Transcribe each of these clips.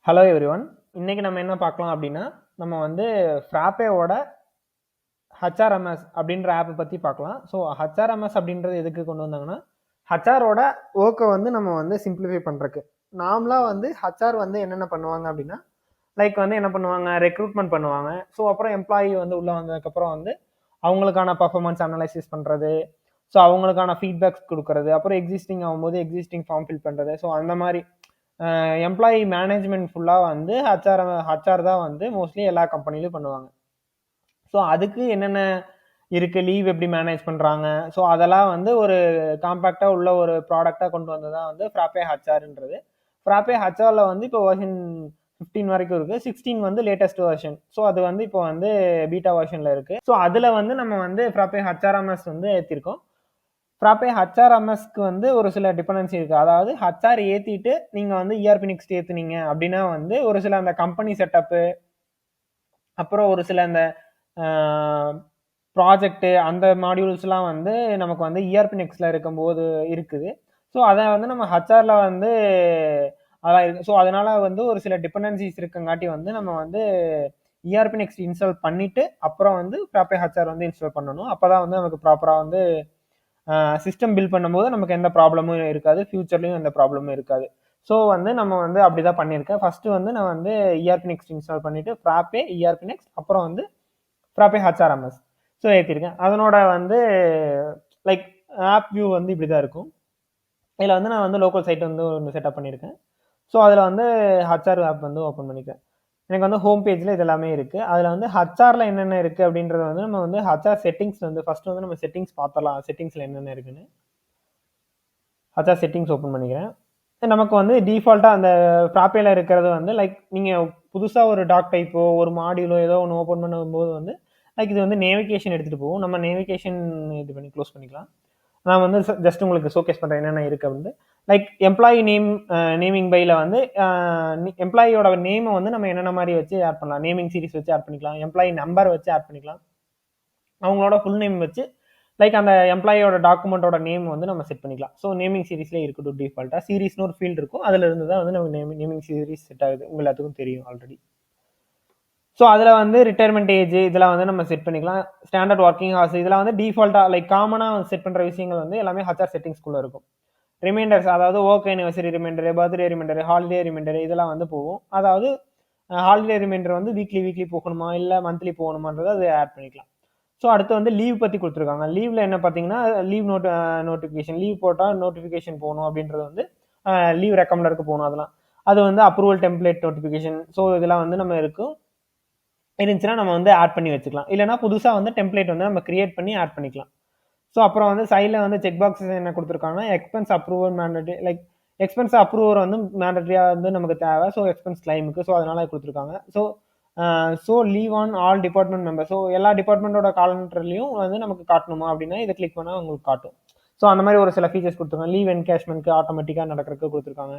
Hello everyone. இன்னைக்கு நம்ம என்ன பார்க்கலாம் அப்படின்னா, நம்ம வந்து ஃப்ராப்பேவோட ஹச்ஆர்எம்எஸ் அப்படின்ற ஆப்பை பற்றி பார்க்கலாம். ஸோ ஹச்ஆர்எம்எஸ் அப்படின்றது எதுக்கு கொண்டு வந்தாங்கன்னா, ஹச்ஆரோட ஒர்க்கை வந்து நம்ம வந்து சிம்பிளிஃபை பண்ணுறக்கு. நார்மலாக வந்து ஹச்ஆர் வந்து என்னென்ன பண்ணுவாங்க அப்படின்னா, லைக் வந்து என்ன பண்ணுவாங்க, ரெக்ரூட்மெண்ட் பண்ணுவாங்க. ஸோ அப்புறம் எம்ப்ளாயி வந்து உள்ளே வந்ததுக்கப்புறம் வந்து அவங்களுக்கான பர்ஃபார்மன்ஸ் அனலைசிஸ் பண்ணுறது, ஸோ அவங்களுக்கான ஃபீட்பேக்ஸ் கொடுக்கறது, அப்புறம் எக்ஸிஸ்டிங் ஆகும்போது எக்ஸிஸ்டிங் ஃபார்ம் ஃபில் பண்ணுறது. ஸோ அந்த மாதிரி எம்ப்ளாயி மேனேஜ்மெண்ட் ஃபுல்லாக வந்து ஹச்ஆர் தான் வந்து மோஸ்ட்லி எல்லா கம்பெனிலையும் பண்ணுவாங்க. ஸோ அதுக்கு என்னென்ன இருக்குது, லீவ் எப்படி மேனேஜ் பண்ணுறாங்க, ஸோ அதெல்லாம் வந்து ஒரு காம்பேக்டாக உள்ள ஒரு ப்ராடக்டாக கொண்டு வந்தது தான் வந்து ஃப்ராப்பே ஹச்ஆர்ன்றது. ஃப்ராப்பே ஹச்ஆரில் வந்து இப்போ வெர்ஷன் 15 வரைக்கும் இருக்குது. 16 வந்து லேட்டஸ்ட் வெர்ஷன். ஸோ அது வந்து இப்போ வந்து பீட்டா வெர்ஷனில் இருக்குது. ஸோ அதில் வந்து நம்ம வந்து ஃப்ராப்பே ஹச்ஆர்எம்எஸ் வந்து ஏற்றிருக்கோம். ஃப்ராப்பே ஹச்ஆர்எம்எஸ்க்கு வந்து ஒரு சில டிபெண்டன்சி இருக்குது. அதாவது ஹச்ஆர் ஏற்றிட்டு நீங்கள் வந்து இஆர்பி நெக்ஸ்ட் ஏற்றுனீங்க அப்படின்னா வந்து ஒரு சில அந்த கம்பெனி செட்டப்பு, அப்புறம் ஒரு சில அந்த ப்ராஜெக்ட்டு, அந்த மாடியூல்ஸ்லாம் வந்து நமக்கு வந்து இஆர்பி நெக்ஸ்ட்டில் இருக்கும்போது இருக்குது. ஸோ அதை வந்து நம்ம ஹச்ஆரில் வந்து அதான் இருக்குது. ஸோ அதனால் வந்து ஒரு சில டிபெண்டன்சிஸ் இருக்கங்காட்டி வந்து நம்ம வந்து இஆர்பி நெக்ஸ்ட் இன்ஸ்டால் பண்ணிவிட்டு அப்புறம் வந்து ஃப்ராப்பே ஹச்ஆர் வந்து இன்ஸ்டால் பண்ணணும். அப்போ தான் வந்து நமக்கு ப்ராப்பராக வந்து சிஸ்டம் பில்ட் பண்ணும்போது நமக்கு எந்த ப்ராப்ளமும் இருக்காது, ஃபியூச்சர்லையும் எந்த ப்ராப்ளமும் இருக்காது. ஸோ வந்து நம்ம வந்து அப்படி தான் பண்ணியிருக்கேன். ஃபஸ்ட்டு வந்து நான் வந்து இஆர்பி நெக்ஸ்ட் இன்ஸ்டால் பண்ணிவிட்டு ஃப்ராப்பே, இஆர்பி நெக்ஸ்ட், அப்புறம் வந்து ஃப்ராப்பே ஹச்ஆர்எம்எஸ் ஸோ ஏற்றிருக்கேன். அதனோட வந்து லைக் ஆப் வியூ வந்து இப்படி தான் இருக்கும். இதில் வந்து நான் வந்து லோக்கல் சைட் வந்து ஒன்று செட்டப் பண்ணியிருக்கேன். ஸோ அதில் வந்து ஹச்ஆர் ஆப் வந்து ஓப்பன் பண்ணிக்கிறேன். எனக்கு வந்து ஹோம் பேஜில் இது எல்லாமே இருக்குது. அதில் வந்து ஹச்ஆரில் என்னென்ன இருக்குது அப்படின்றது வந்து நம்ம வந்து ஹச்ஆர் செட்டிங்ஸ் வந்து ஃபஸ்ட்டு வந்து நம்ம செட்டிங்ஸ் பார்த்தலாம். செட்டிங்ஸில் என்னென்ன இருக்குன்னு ஹச்ஆர் செட்டிங்ஸ் ஓப்பன் பண்ணிக்கிறேன். நமக்கு வந்து டிஃபால்ட்டாக அந்த ஃப்ராப்பேல இருக்கிறது வந்து லைக் நீங்கள் புதுசாக ஒரு டாக் டைப்போ ஒரு மாடியூலோ ஏதோ ஒன்று ஓப்பன் பண்ணும்போது வந்து லைக் இது வந்து நேவிகேஷன் எடுத்துகிட்டு போகும். நம்ம நேவிகேஷன் இது பண்ணி க்ளோஸ் பண்ணிக்கலாம். நான் வந்து ஜஸ்ட் உங்களுக்கு ஷோகேஸ் பண்ணுறேன் என்னென்ன இருக்குது அப்படின்னு. லைக் எம்ப்ளாயி நேமிங் பையில் வந்து எம்ப்ளாயியோட நேமை வந்து நம்ம என்னென்ன மாதிரி வச்சு ஆட் பண்ணலாம். நேமிங் சீரிஸ் வச்சு ஆட் பண்ணிக்கலாம், எம்ப்ளாயி நம்பர் வச்சு ஆட் பண்ணிக்கலாம், அவங்களோட ஃபுல் நேம் வச்சு லைக் அந்த எம்ப்ளாயியோட டாக்குமெண்ட்டோட நேம் வந்து நம்ம செட் பண்ணிக்கலாம். ஸோ நேமிங் சீரிஸ்லேயே இருக்கட்டும். டிஃபால்ட்டாக சீரிஸ்னு ஒரு ஃபீல்டு இருக்கும், அதில் இருந்து தான் வந்து நமக்கு நேமிங் சீரிஸ் செட் ஆகுது. உங்கள் எல்லாத்துக்கும் தெரியும் ஆல்ரெடி. ஸோ அதில் வந்து ரிட்டையர்மெண்ட் ஏஜ் இதெல்லாம் வந்து நம்ம செட் பண்ணிக்கலாம். ஸ்டாண்டர்ட் ஒர்க்கிங் ஹவர்ஸ் இதெல்லாம் வந்து டிஃபால்ட்டாக லைக் காமனாக செட் பண்ணுற விஷயங்கள் வந்து எல்லாமே ஹச்ஆர் செட்டிங்ஸ்குள்ளே இருக்கும். ரிமைண்டர்ஸ், அதாவது work anniversary reminder, birthday reminder, holiday reminder இதெல்லாம் வந்து போகும். அதாவது ஹாலிடே ரிமைண்டர் வந்து வீக்லி போகணுமா இல்லை மந்த்லி போகணுமான்றதை அது ஆட் பண்ணிக்கலாம். ஸோ அடுத்து வந்து லீவ் பற்றி கொடுத்துருக்காங்க. லீவில் என்ன பார்த்தீங்கன்னா லீவ் நோட்டிஃபிகேஷன், லீவ் போட்டால் நோட்டிஃபிகேஷன் போகணும் அப்படின்றது வந்து லீவ் ரெக்கமெண்டருக்கு போகணும். அதெல்லாம் அது வந்து அப்ரூவல் டெம்ப்ளேட் நோட்டிஃபிகேஷன். ஸோ இதெல்லாம் வந்து நம்ம இருக்கும் இருந்துச்சுன்னா நம்ம வந்து ஆட் பண்ணி வச்சுக்கலாம். இல்லைனா புதுசாக வந்து டெம்ப்ளேட் வந்து நம்ம கிரியேட் பண்ணி ஆட் பண்ணிக்கலாம். ஸோ அப்புறம் வந்து சைடில் வந்து செக் பாக்ஸஸ் என்ன கொடுத்துருக்காங்கன்னா expense approval mandatory, like expense approver வந்து மேண்டட்ரியாக வந்து நமக்கு தேவை. ஸோ எக்ஸ்பென்ஸ் கிளைமுக்கு ஸோ அதனால கொடுத்துருக்காங்க. So leave on all department member. So எல்லா டிபார்ட்மெண்ட்டோட காலண்டர்லையும் வந்து நமக்கு காட்டணுமா அப்படின்னா இதை கிளிக் பண்ணால் உங்களுக்கு காட்டும். ஸோ அந்த மாதிரி ஒரு சில ஃபீச்சர்ஸ் கொடுத்துருக்காங்க. லீவ் என்கேஷ்மெண்ட்க்கு ஆட்டோமேட்டிக்காக நடக்கிறதுக்கு கொடுத்துருக்காங்க.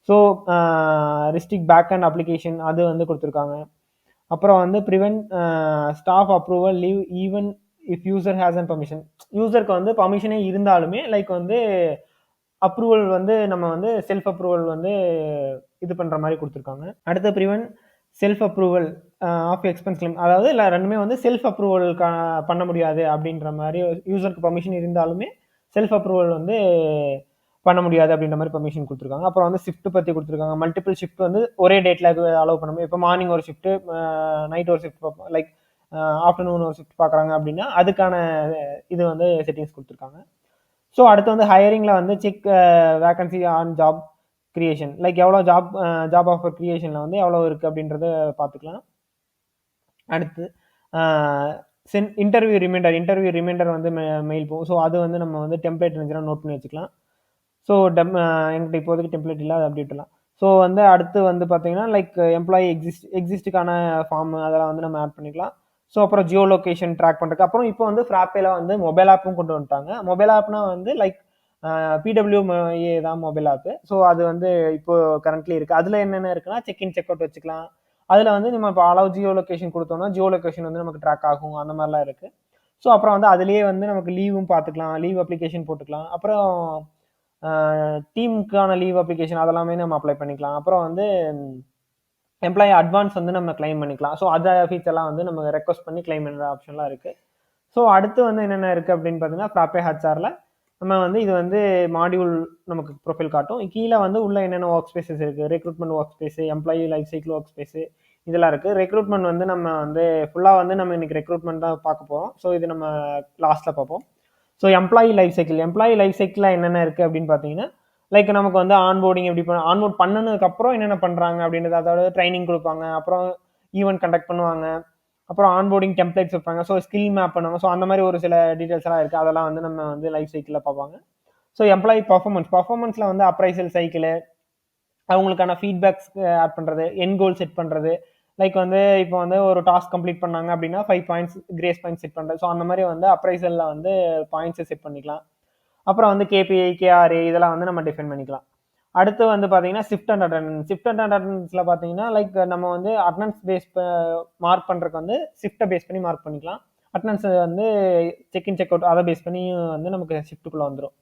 So restrict back and application அது வந்து கொடுத்துருக்காங்க. அப்புறம் வந்து prevent staff approval leave even if user has and permission. யூசருக்கு வந்து பர்மிஷனே இருந்தாலுமே லைக் வந்து அப்ரூவல் வந்து நம்ம வந்து செல்ஃப் அப்ரூவல் வந்து இது பண்ணுற மாதிரி கொடுத்துருக்காங்க. அடுத்து prevent self approval of expense claim. அதாவது இல்லை ரெண்டுமே வந்து செல்ஃப் அப்ரூவல் பண்ண முடியாது அப்படின்ற மாதிரி, யூசருக்கு பர்மிஷன் இருந்தாலுமே செல்ஃப் அப்ரூவல் வந்து பண்ண முடியாது அப்படின்ற மாதிரி பர்மிஷன் கொடுத்துருக்காங்க. அப்புறம் வந்து ஷிஃப்ட் பற்றி கொடுத்துருக்காங்க. மல்டிபிள் ஷிஃப்ட் வந்து ஒரே டேட்டில் அலோவ் பண்ணணும். இப்போ மார்னிங் ஒரு ஷிஃப்ட்டு, நைட் ஒரு ஷிஃப்ட் பார்ப்போம், லைக் ஆஃப்டர்நூன் ஒரு ஷிஃப்ட் பார்க்குறாங்க அப்படின்னா அதுக்கான இது வந்து செட்டிங்ஸ் கொடுத்துருக்காங்க. ஸோ அடுத்து வந்து ஹையரிங்கில் வந்து check vacancy on job creation, like எவ்வளோ ஜாப் ஆஃபர் கிரியேஷனில் வந்து எவ்வளோ இருக்குது அப்படின்றத பார்த்துக்கலாம். அடுத்து இன்டர்வியூ ரிமைண்டர் வந்து மெயில் போகும். ஸோ அது வந்து நம்ம வந்து டெம்ப்ளேட் இருந்துச்சுன்னா நோட் பண்ணி வச்சுக்கலாம். ஸோ எங்கிட்ட இப்போதைக்கு டெம்ப்ளேட் இல்லை, அதை அப்படி விட்டுலாம். ஸோ வந்து அடுத்து வந்து பார்த்தீங்கன்னா லைக் எம்ப்ளாயி எக்ஸிஸ்டுக்கான ஃபார்ம் அதெல்லாம் வந்து நம்ம ஆட் பண்ணிக்கலாம். ஸோ அப்புறம் ஜியோ லொக்கேஷன் ட்ராக் பண்ணுறதுக்கு அப்புறம் இப்போ வந்து ஃப்ராப்பேல வந்து மொபைல் ஆப்பும் கொண்டு வந்துட்டாங்க. மொபைல் ஆப்னா வந்து லைக் பிடபிள்யூஏ தான் மொபைல் ஆப்பு. ஸோ அது வந்து இப்போ கரண்ட்லி இருக்குது. அதில் என்னென்ன இருக்குன்னா செக்இன் செக் அவுட் வச்சுக்கலாம். அதில் வந்து நம்ம இப்போ அளவு ஜியோ லொக்கேஷன் கொடுத்தோம்னா ஜியோ லொக்கேஷன் வந்து நமக்கு ட்ராக் ஆகும், அந்த மாதிரிலாம் இருக்குது. ஸோ அப்புறம் வந்து அதுலேயே வந்து நமக்கு லீவும் பார்த்துக்கலாம், லீவ் அப்ளிகேஷன் போட்டுக்கலாம். அப்புறம் டீமுக்கான லீவ் அப்ளிகேஷன் அதெல்லாமே நம்ம அப்ளை பண்ணிக்கலாம். அப்புறம் வந்து எம்ப்ளாயி அட்வான்ஸ் வந்து நம்ம கிளைம் பண்ணிக்கலாம். ஸோ அந்த ஃபீச்சர்லாம் வந்து நம்ம ரெக்வஸ்ட் பண்ணி கிளைம் பண்ணுற ஆப்ஷன்லாம் இருக்குது. ஸோ அடுத்து வந்து என்னென்ன இருக்குது அப்படின்னு பார்த்தீங்கன்னா, ஃப்ராப்பே ஹெச்ஆரில் நம்ம வந்து இது வந்து மாடியூல் நமக்கு ப்ரொஃபைல் காட்டும். கீழே வந்து உள்ள என்னென்ன ஒர்க் ஸ்பேசஸ் இருக்குது, recruitment work space, employee life cycle work space, இதெல்லாம் இருக்குது. ரெக்ரூட்மெண்ட் வந்து நம்ம வந்து ஃபுல்லாக வந்து நம்ம இன்னைக்கு ரெக்ரூட்மெண்ட் தான் பார்க்க போகிறோம். ஸோ இது நம்ம லாஸ்ட்டில் பார்ப்போம். ஸோ எம்ப்ளாயி லைஃப் சைக்கிளில் என்னென்ன இருக்குது அப்படின்னு பார்த்தீங்கன்னா, லைக் நமக்கு வந்து ஆன்போர்டிங் எப்படி ஆன்போர்ட் பண்ணனதுக்கப்புறம் என்னென்ன பண்ணுறாங்க அப்படின்றது, அதாவது ட்ரைனிங் கொடுப்பாங்க, அப்புறம் ஈவெண்ட் கண்டக்ட் பண்ணுவாங்க, அப்புறம் ஆன்போர்டிங் டெம்ப்ளேட்ஸ் வைப்பாங்க, ஸோ ஸ்கில் மேப் பண்ணுவாங்க. ஸோ அந்த மாதிரி ஒரு சில டீட்டெயில்ஸ் எல்லாம் இருக்குது. அதெல்லாம் வந்து நம்ம வந்து லைஃப் சைக்கிளில் பார்ப்பாங்க. ஸோ எம்ப்ளாயி பர்ஃபார்மன்ஸில் வந்து அப்ரைசல் சைக்கிள், அவங்களுக்கான ஃபீட்பேக்ஸ் ஆட் பண்ணுறது, என் கோல் செட் பண்ணுறது, லைக் வந்து இப்போ வந்து ஒரு டாஸ்க் கம்ப்ளீட் பண்ணாங்க அப்படின்னா 5 பாயிண்ட்ஸ் கிரேஸ் பாயிண்ட்ஸ் செட் பண்ணுறது. ஸோ அந்த மாதிரி வந்து அப்ரைசலில் வந்து பாயிண்ட்ஸை செட் பண்ணிக்கலாம். அப்புறம் வந்து கேபிஐ, கேஆர்ஏ இதெல்லாம் வந்து நம்ம டிஃபைன் பண்ணிக்கலாம். அடுத்து வந்து பார்த்தீங்கன்னா ஷிஃப்ட் அண்ட் அட்டண்டன்ஸில் பார்த்தீங்கன்னா, லைக் நம்ம வந்து அட்டண்டன்ஸ் பேஸ் மார்க் பண்ணுறதுக்கு வந்து ஷிஃப்ட்டை பேஸ் பண்ணி மார்க் பண்ணிக்கலாம். அட்டண்டன்ஸ் வந்து செக்இன் செக் அவுட் அதை பேஸ் பண்ணி வந்து நமக்கு ஷிஃப்ட்டுக்குள்ளே வந்துடும்.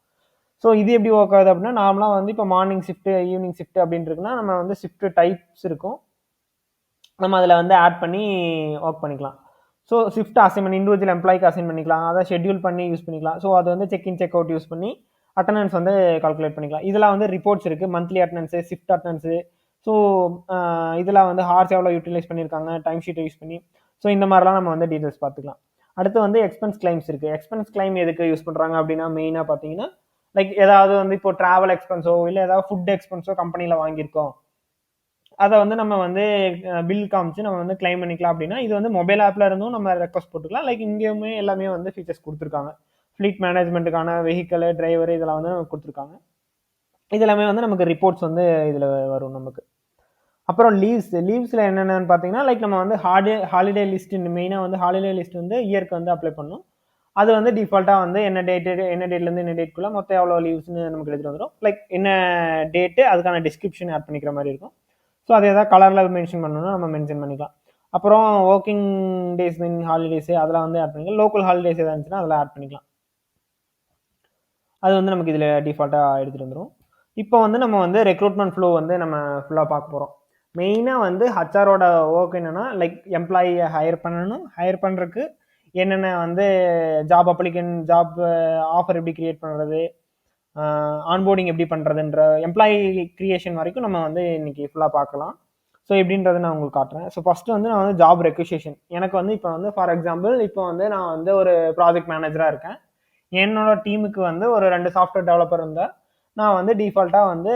ஸோ இது எப்படி ஒர்க் ஆகுது அப்படின்னா, நார்மலாக வந்து இப்போ மார்னிங் ஷிஃப்ட், ஈவினிங் ஷிஃப்ட் அப்படின்னு இருக்குன்னா, நம்ம வந்து ஷிஃப்ட் டைப்ஸ் இருக்கும், நம்ம அதில் வந்து ஆட் பண்ணி ஒர்க் பண்ணிக்கலாம். ஸோ ஷிஃப்ட் அசைன்மெண்ட் இண்டிவிஜுவல் எம்ப்ளாய்க்கு அசைன் பண்ணிக்கலாம், அதை ஷெட்யூல் பண்ணி யூஸ் பண்ணிக்கலாம். ஸோ அது வந்து செக்இன் செக் அவுட் யூஸ் பண்ணி அட்டண்டன்ஸ் வந்து கால்குலேட் பண்ணிக்கலாம். இதெல்லாம் வந்து ரிப்போர்ட்ஸ் இருக்குது, monthly attendance, shift attendance. So இதெல்லாம் வந்து ஹார்ஸ் எவ்வளோ யூட்டிலைஸ் பண்ணியிருக்காங்க, டைம் ஷீட்டை யூஸ் பண்ணி. ஸோ இந்த மாதிரிலாம் நம்ம வந்து டீட்டெயில்ஸ் பார்த்துக்கலாம். அடுத்து வந்து எக்ஸ்பென்ஸ் கிளைம்ஸ் இருக்குது. எக்ஸ்பென்ஸ் கிளைம் எதுக்கு யூஸ் பண்ணுறாங்க அப்படின்னா, மெயினாக பார்த்தீங்கன்னா, லைக் ஏதாவது வந்து இப்போ ட்ராவல் எக்ஸ்பென்ஸோ இல்லை ஏதாவது ஃபுட் எக்ஸ்பென்ஸோ கம்பெனியில் வாங்கியிருக்கோம், அதை வந்து நம்ம வந்து பில் காமிச்சு நம்ம வந்து கிளைம் பண்ணிக்கலாம். அப்படின்னா இது வந்து மொபைல் ஆப்ல இருந்தும் நம்ம ரெக்வஸ்ட் போட்டுக்கலாம். லைக் இங்கேயுமே எல்லாமே வந்து ஃபீச்சர்ஸ் கொடுத்துருக்காங்க. ஃப்ளீட் மேனேஜ்மெண்ட்டுக்கான வெஹிக்கல், டிரைவர் இதெல்லாம் வந்து நமக்கு கொடுத்துருக்காங்க. இது எல்லாமே வந்து நமக்கு ரிப்போர்ட்ஸ் வந்து இதில் வரும் நமக்கு. அப்புறம் லீவ்ஸில் என்னென்னு பார்த்தீங்கன்னா, லைக் நம்ம வந்து ஹாலிடே லிஸ்ட், மெயினாக வந்து ஹாலிடே லிஸ்ட் வந்து இயருக்கு வந்து அப்ளை பண்ணணும். அது வந்து டிஃபால்ட்டாக வந்து என்ன டேட்லேருந்து என்ன டேட்குள்ளே மொத்தம் எவ்வளோ லீவ்ஸ்னு நமக்கு எடுத்துகிட்டு வந்துடும். லைக் என்ன டேட்டு அதுக்கான டிஸ்கிரிப்ஷன் ஆட் பண்ணிக்கிற மாதிரி இருக்கும். ஸோ அதை எதாவது கலரில் மென்ஷன் பண்ணணும்னா நம்ம மென்ஷன் பண்ணிக்கலாம். அப்புறம் ஒர்க்கிங் டேஸ் மீன் ஹாலிடேஸு அதெல்லாம் வந்து ஆட் பண்ணிக்கலாம். லோக்கல் ஹாலிடேஸ் எதாவது இருந்துச்சுன்னா அதில் ஆட் பண்ணிக்கலாம். அது வந்து நமக்கு இதில் டிஃபால்ட்டாக எடுத்துகிட்டு வந்துடும். இப்போ வந்து நம்ம வந்து ரெக்ரூட்மெண்ட் ஃப்ளோ வந்து நம்ம ஃபுல்லாக பார்க்க போகிறோம். மெயினாக வந்து ஹச்ஆரோட ஒர்க் என்னென்னா, லைக் எம்ப்ளாயியை ஹையர் பண்ணணும். ஹையர் பண்ணுறதுக்கு என்னென்ன வந்து ஜாப் அப்ளிகன்ட், ஜாப் ஆஃபர் எப்படி கிரியேட் பண்ணுறது, ஆன்போர்டிங் எப்படி பண்ணுறதுன்ற எம்ப்ளாயி கிரியேஷன் வரைக்கும் நம்ம வந்து இன்னைக்கு ஃபுல்லாக பார்க்கலாம். ஸோ எப்படின்றத நான் உங்களுக்கு காட்டுறேன். ஸோ ஃபஸ்ட்டு வந்து நான் வந்து ஜாப் ரெக்விசிஷன். எனக்கு வந்து இப்போ வந்து ஃபார் எக்ஸாம்பிள் இப்போ வந்து நான் வந்து ஒரு ப்ராஜெக்ட் மேனேஜராக இருக்கேன். என்னோட டீமுக்கு வந்து ஒரு 2 சாஃப்ட்வேர் டெவலப்பர் இருந்தால் நான் வந்து டிஃபால்ட்டாக வந்து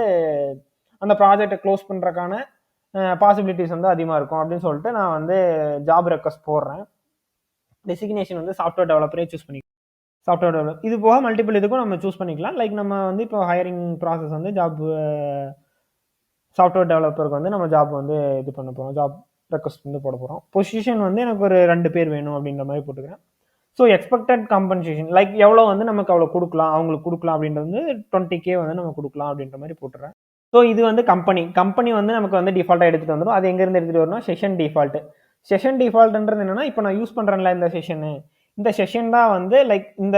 அந்த ப்ராஜெக்டை க்ளோஸ் பண்ணுறதுக்கான பாசிபிலிட்டிஸ் வந்து அதிகமாக இருக்கும் அப்படின்னு சொல்லிட்டு நான் வந்து ஜாப் ரெக்வஸ்ட் போடுறேன். டெசிக்னேஷன் வந்து சாஃப்ட்வேர் டெவலப்பரே சூஸ் பண்ணிக்கலாம். சாஃப்ட்வேர் டெவலப் இது போக மல்டிபிள் இதுக்கும் நம்ம சூஸ் பண்ணிக்கலாம். லைக் நம்ம வந்து இப்போ ஹையரிங் ப்ராசஸ் வந்து ஜாப் சாஃப்ட்வேர் டெவலப்பருக்கு வந்து நம்ம ஜாப் வந்து இது பண்ண போகிறோம், ஜாப் ரெக்வஸ்ட் வந்து போட போகிறோம். பொசிஷன் வந்து எனக்கு ஒரு 2 பேர் வேணும் அப்படின்ற மாதிரி போட்டுக்கிறேன். ஸோ எக்ஸ்பெக்டட் காம்பன்சேஷன் லைக் எவ்வளோ வந்து நமக்கு அவ்வளோ கொடுக்கலாம், அவங்களுக்கு கொடுக்கலாம் அப்படின்றது வந்து 20K வந்து நம்ம கொடுக்கலாம் அப்படின்ற மாதிரி போட்டுறேன். ஸோ இது வந்து கம்பெனி வந்து நமக்கு வந்து டிஃபால்ட்டாக எடுத்துகிட்டு வந்துடும். அது எங்கேருந்து எடுத்துகிட்டு வரணும், செஷன் டிஃபால்ட்டுன்றது என்னென்னா, இப்போ நான் யூஸ் பண்ணுறேன்ல இந்த செஷன் தான் வந்து லைக் இந்த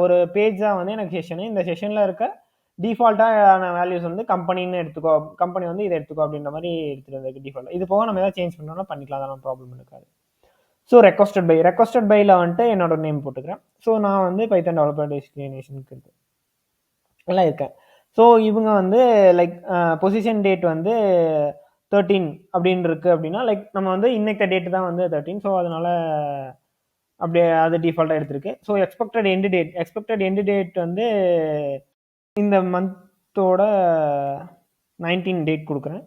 ஒரு பேஜ் தான் வந்து எனக்கு செஷனு. இந்த செஷனில் இருக்க டிஃபால்ட்டான வேல்யூஸ் வந்து கம்பெனின்னு எடுத்துக்கோ, கம்பெனி வந்து இதை எடுத்துக்கோ அப்படின்ற மாதிரி எடுத்துகிட்டு வந்து டிஃபால்ட். இது போக நம்ம எதாவது சேஞ்ச் பண்ணோம்னா பண்ணிக்கலாம், அதெல்லாம் ப்ராப்ளம் இருக்காது. ஸோ ரெக்வஸ்டட் பையில் வந்துட்டு என்னோட நேம் போட்டுக்கிறேன். ஸோ நான் வந்து பைத்தான் டெவலப்பர் டெஸ்டினேஷனுக்கு இருக்கு எல்லாம் இருக்கேன். ஸோ இவங்க வந்து லைக் பொசிஷன் டேட் வந்து 13 அப்படின்னு இருக்குது அப்படின்னா, லைக் நம்ம வந்து இன்னைக்கு டேட்டு தான் வந்து 13. ஸோ அதனால அப்படியே அது டிஃபால்ட்டாக எடுத்திருக்கு. ஸோ எக்ஸ்பெக்டட் எண்டு டேட் வந்து இந்த மந்தோட 19 டேட் கொடுக்குறேன்.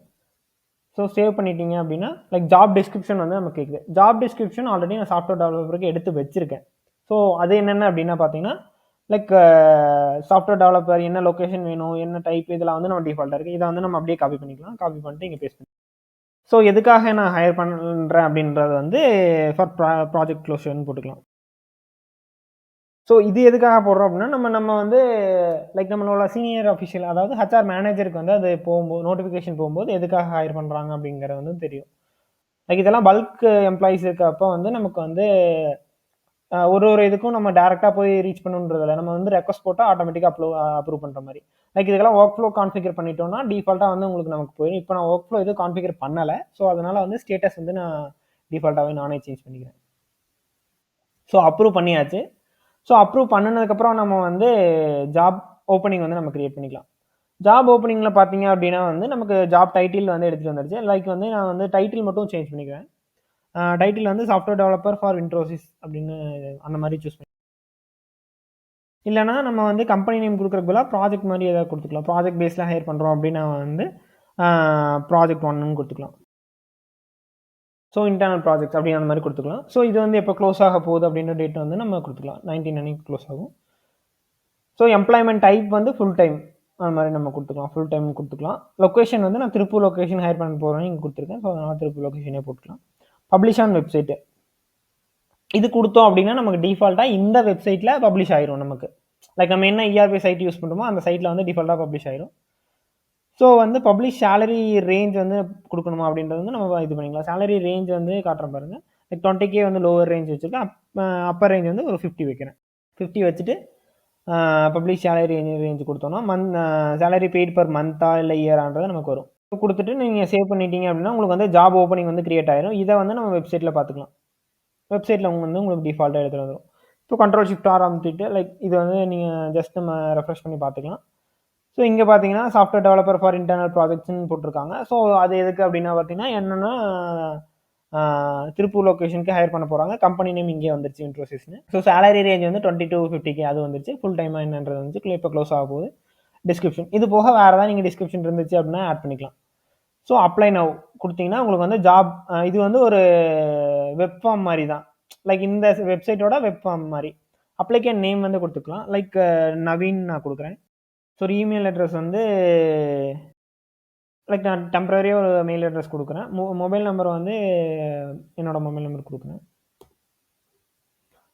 ஸோ சேவ் பண்ணிட்டீங்க அப்படின்னா லைக் ஜாப் டிஸ்கிரிப்ஷன் வந்து நம்ம கேட்குது. ஜாப் டிஸ்கிரிப்ஷன் ஆல்ரெடி நான் சாஃப்ட்வேர் டெவலப்பருக்கு எடுத்து வச்சிருக்கேன். ஸோ அது என்னென்ன அப்படின்னா பார்த்தீங்கன்னா, லைக் சாஃப்ட்வேர் டெவலப்பர் என்ன லொக்கேஷன் வேணும், என்ன டைப், இதெல்லாம் வந்து நம்ம டிஃபால்ட்டாக இருக்குது. இதை வந்து நம்ம அப்படியே காப்பி பண்ணிக்கலாம். காப்பி பண்ணிட்டு இங்கே பேஸ்ட் பண்ணி. ஸோ எதுக்காக நான் ஹையர் பண்ணுறேன் அப்படின்றது வந்து ஃபார் ப்ராஜெக்ட் க்ளோஷர்னு போட்டுக்கலாம். ஸோ இது எதுக்காக போடுறோம் அப்படின்னா, நம்ம வந்து லைக் நம்மளோட சீனியர் அஃபிஷியல், அதாவது ஹச்ஆர் மேனேஜருக்கு வந்து அது போகும்போது நோட்டிஃபிகேஷன் போகும்போது எதுக்காக ஹையர் பண்ணுறாங்க அப்படிங்கிறது வந்து தெரியும். லைக் இதெல்லாம் பல்க் எம்ப்ளாயிஸ் இருக்கப்போ வந்து நமக்கு வந்து ஒரு ஒரு இதுக்கும் நம்ம டேரெக்டாக போய் ரீச் பண்ணுன்றதில்ல. நம்ம வந்து ரெக்வஸ்ட் போட்டால் ஆட்டோமேட்டிக்காக அப்ரூவ் பண்ணுற மாதிரி. லைக் இதுக்கெல்லாம் ஒர்க் ஃப்ளோ கான்ஃபிகர் பண்ணிட்டோம்னா டிஃபால்ட்டாக வந்து உங்களுக்கு நமக்கு போயிடும். இப்போ நான் ஒர்க் ஃப்ளோ எதுவும் கான்ஃபிகர் பண்ணலை. ஸோ அதனால வந்து ஸ்டேட்டஸ் வந்து நான் டிஃபால்ட்டாகவே நானே சேஞ்ச் பண்ணிக்கிறேன். ஸோ அப்ரூவ் பண்ணியாச்சு. ஸோ அப்ரூவ் பண்ணினதுக்கப்புறம் நம்ம வந்து ஜாப் ஓப்பனிங் வந்து நம்ம கிரியேட் பண்ணிக்கலாம். ஜாப் ஓப்பனிங்கில் பார்த்தீங்க அப்படின்னா வந்து நமக்கு ஜாப் டைட்டில் வந்து எடுத்துகிட்டு வந்துருச்சு. லைக் வந்து நான் வந்து டைட்டில் மட்டும் சேஞ்ச் பண்ணிக்கிறேன். டைட்டில் வந்து சாஃப்ட்வேர் டெவலப்பர் ஃபார் இன்ட்ரோசிஸ் அப்படின்னு அந்த மாதிரி சூஸ் பண்ணி, இல்லைனா நம்ம வந்து கம்பெனி நேம் கொடுக்குறதுக்கு பதிலாக ப்ராஜெக்ட் மாதிரி ஏதாவது கொடுத்துக்கலாம். ப்ராஜெக்ட் பேஸில் ஹையர் பண்ணுறோம் அப்படின்னா வந்து ப்ராஜெக்ட் 1ன்னு கொடுத்துக்கலாம். ஸோ இன்டர்னல் ப்ராஜெக்ட் அப்படி அந்த மாதிரி கொடுத்துக்கலாம். ஸோ இது வந்து எப்போ க்ளோஸ் ஆக போகுது அப்படின்ற டேட் வந்து நம்ம கொடுத்துக்கலாம். 19 அன்னைக்கு க்ளோஸ் ஆகும். ஸோ எம்ப்ளாய்மெண்ட் டைப் வந்து ஃபுல் டைம் அந்த மாதிரி நம்ம கொடுத்துக்கலாம். ஃபுல் டைம் கொடுத்துக்கலாம். லொக்கேஷன் வந்து நான் திருப்பூர் லொக்கேஷன் ஹையர் பண்ண போகிறேன்னு இங்கே கொடுத்துருக்கேன். ஸோ அதனால் திருப்பூர் லொக்கேஷனே போட்டுக்கலாம். பப்ளிஷ் ஆன் வெப்சைட்டு இது கொடுத்தோம் அப்படின்னா நமக்கு டிஃபால்ட்டாக இந்த வெப்சைட்டில் பப்ளிஷ் ஆயிரும் நமக்கு. லைக் நம்ம என்ன இஆர்பி சைட் யூஸ் பண்ணுறோமோ அந்த சைட்டில் வந்து டிஃபால்ட்டாக பப்ளிஷ் ஆயிரும். ஸோ வந்து பப்ளிஷ் சேலரி ரேஞ்ச் வந்து கொடுக்கணுமா அப்படின்றது வந்து நம்ம இது பண்ணிக்கலாம். சேலரி ரேஞ்ச் வந்து காட்டுறேன் பாருங்கள். லைக் 20K வந்து லோவர் ரேஞ்ச் வச்சுருக்கேன். அப்பர் ரேஞ்ச் வந்து ஒரு 50 வைக்கிறேன். 50 வச்சுட்டு பப்ளிஷ் சேலரி ரேஞ்ச் கொடுத்தோம்னா சேலரி பெய்ட் பர் மந்த்தா இல்லை இயரான்றது நமக்கு வரும். கொடுத்துட்டு நீங்கள் சேவ் பண்ணிட்டீங்க அப்படின்னா உங்களுக்கு வந்து ஜாப் ஓப்பனிங் வந்து கிரியேட் ஆயிரும். இதை வந்து நம்ம வெப்சைட்டில் பார்த்துக்கலாம். வெப்சைட்டில் வந்து உங்களுக்கு டிஃபால்ட்டாக எடுத்துகிட்டு வந்துடும். இப்போ Ctrl+Shift+R அமுத்திட்டு லைக் இது வந்து நீங்கள் ஜஸ்ட் நம்ம ரெஃப்ரெஷ் பண்ணி பார்த்துக்கலாம். ஸோ இங்கே பார்த்தீங்கன்னா சாஃப்ட்வேர் டெவலப்பர் ஃபார் இன்டர்னல் ப்ராஜெக்ட்ஸ்னு போட்டிருக்காங்க. ஸோ அது எதுக்கு அப்படின்னா பார்த்தீங்கன்னா என்னென்னா திருப்பூர் லொக்கேஷனுக்கு ஹையர் பண்ண போகிறாங்க. கம்பெனி நேம் இங்கே வந்துருச்சு இன்ட்ரோசிஸ்னு. ஸோ சேலரி ரேஞ்ச் வந்து 20 to 50K அது வந்துருச்சு. ஃபுல் டைமாக என்னன்றது வந்து இப்போ க்ளோஸ் ஆக போகுது. டிஸ்கிரிப்ஷன் இது போக வேறு ஏதாவது நீங்கள் டிஸ்கிரிப்ஷன் இருந்துச்சு அப்படின்னா ஆட் பண்ணிக்கலாம். ஸோ அப்ளை நவ் கொடுத்தீங்கன்னா உங்களுக்கு வந்து ஜாப் இது வந்து ஒரு வெப் ஃபார்ம் மாதிரி தான். லைக் இந்த வெப்சைட்டோட வெப் ஃபார்ம் மாதிரி. அப்ளிகேஷன் நேம் வந்து கொடுத்துக்கலாம். லைக் நவீன் நான் கொடுக்குறேன். ஸோ ஒரு இமெயில் அட்ரஸ் வந்து லைக் நான் டெம்பரரியாக ஒரு மெயில் அட்ரஸ் கொடுக்குறேன். மொபைல் நம்பர் வந்து என்னோடய மொபைல் நம்பர் கொடுக்குறேன்.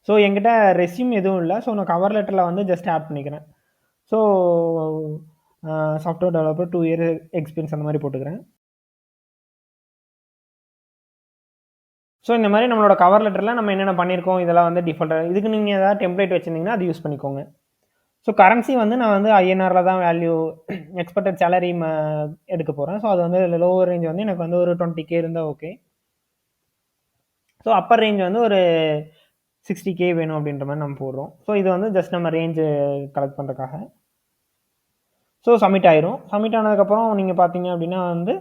ஸோ என்கிட்ட ரெஸ்யூம் எதுவும் இல்லை. ஸோ நான் கவர் லெட்டரில் வந்து ஜஸ்ட் ஆட் பண்ணிக்கிறேன். So software developer 2 years experience அந்த மாதிரி போட்டுக்கிறேன். ஸோ இந்த மாதிரி நம்மளோட கவர் லெட்டரில் நம்ம என்னென்ன பண்ணியிருக்கோம் இதெல்லாம் வந்து டிஃபால்ட்டாக. இதுக்கு நீங்கள் ஏதாவது டெம்ப்ளேட் வச்சுருந்தீங்கன்னா அது யூஸ் பண்ணிக்கோங்க. ஸோ கரன்சி வந்து நான் வந்து ஐஎன்ஆரில் தான் வேல்யூ எக்ஸ்பெக்டட் சேலரி எடுக்க போகிறேன். ஸோ அது வந்து லோவர் ரேஞ்ச் வந்து எனக்கு வந்து ஒரு 20K இருந்தால் ஓகே. ஸோ அப்பர் ரேஞ்ச் வந்து ஒரு 60K வேணும் அப்படின்ற மாதிரி நம்ம போடுறோம். ஸோ இது வந்து ஜஸ்ட் நம்ம ரேஞ்சு கலெக்ட் பண்ணுறதுக்காக. ஸோ சப்மிட் ஆயிரும். சப்மிட் ஆனதுக்கப்புறம் நீங்கள் பார்த்தீங்க அப்படின்னா வந்து